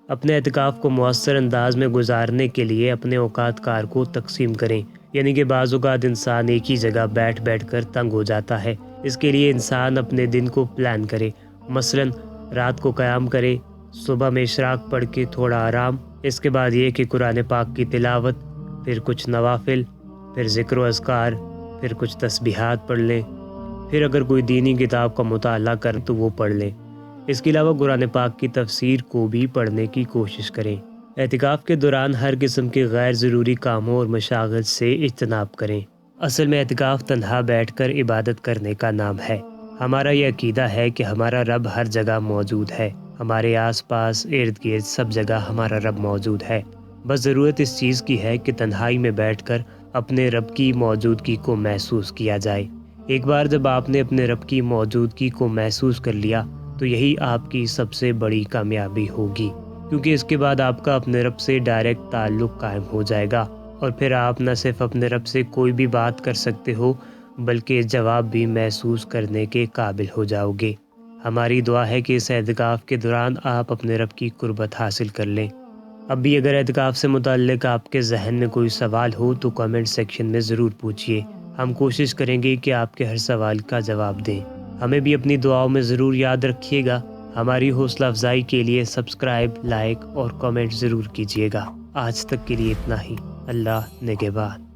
اپنے اعتکاف کو مؤثر انداز میں گزارنے کے لیے اپنے اوقات کار کو تقسیم کریں، یعنی کہ بعض اوقات انسان ایک ہی جگہ بیٹھ کر تنگ ہو جاتا ہے۔ اس کے لیے انسان اپنے دن کو پلان کرے، مثلا رات کو قیام کرے، صبح میں اشراق پڑھ کے تھوڑا آرام، اس کے بعد یہ کہ قرآن پاک کی تلاوت، پھر کچھ نوافل، پھر ذکر و اذکار، پھر کچھ تسبیحات پڑھ لیں، پھر اگر کوئی دینی کتاب کا مطالعہ کریں تو وہ پڑھ لیں۔ اس کے علاوہ قرآن پاک کی تفسیر کو بھی پڑھنے کی کوشش کریں۔ اعتکاف کے دوران ہر قسم کے غیر ضروری کاموں اور مشاغل سے اجتناب کریں۔ اصل میں اعتکاف تنہا بیٹھ کر عبادت کرنے کا نام ہے۔ ہمارا یہ عقیدہ ہے کہ ہمارا رب ہر جگہ موجود ہے، ہمارے آس پاس ارد گرد سب جگہ ہمارا رب موجود ہے، بس ضرورت اس چیز کی ہے کہ تنہائی میں بیٹھ کر اپنے رب کی موجودگی کو محسوس کیا جائے۔ ایک بار جب آپ نے اپنے رب کی موجودگی کو محسوس کر لیا تو یہی آپ کی سب سے بڑی کامیابی ہوگی، کیونکہ اس کے بعد آپ کا اپنے رب سے ڈائریکٹ تعلق قائم ہو جائے گا، اور پھر آپ نہ صرف اپنے رب سے کوئی بھی بات کر سکتے ہو بلکہ جواب بھی محسوس کرنے کے قابل ہو جاؤ گے۔ ہماری دعا ہے کہ اس اعتکاف کے دوران آپ اپنے رب کی قربت حاصل کر لیں۔ اب بھی اگر اعتکاف سے متعلق آپ کے ذہن میں کوئی سوال ہو تو کمنٹ سیکشن میں ضرور پوچھیے، ہم کوشش کریں گے کہ آپ کے ہر سوال کا جواب دیں۔ ہمیں بھی اپنی دعاؤں میں ضرور یاد رکھیے گا۔ ہماری حوصلہ افزائی کے لیے سبسکرائب، لائک اور کمنٹ ضرور کیجیے گا۔ آج تک کے لیے اتنا ہی۔ اللہ نگہبان۔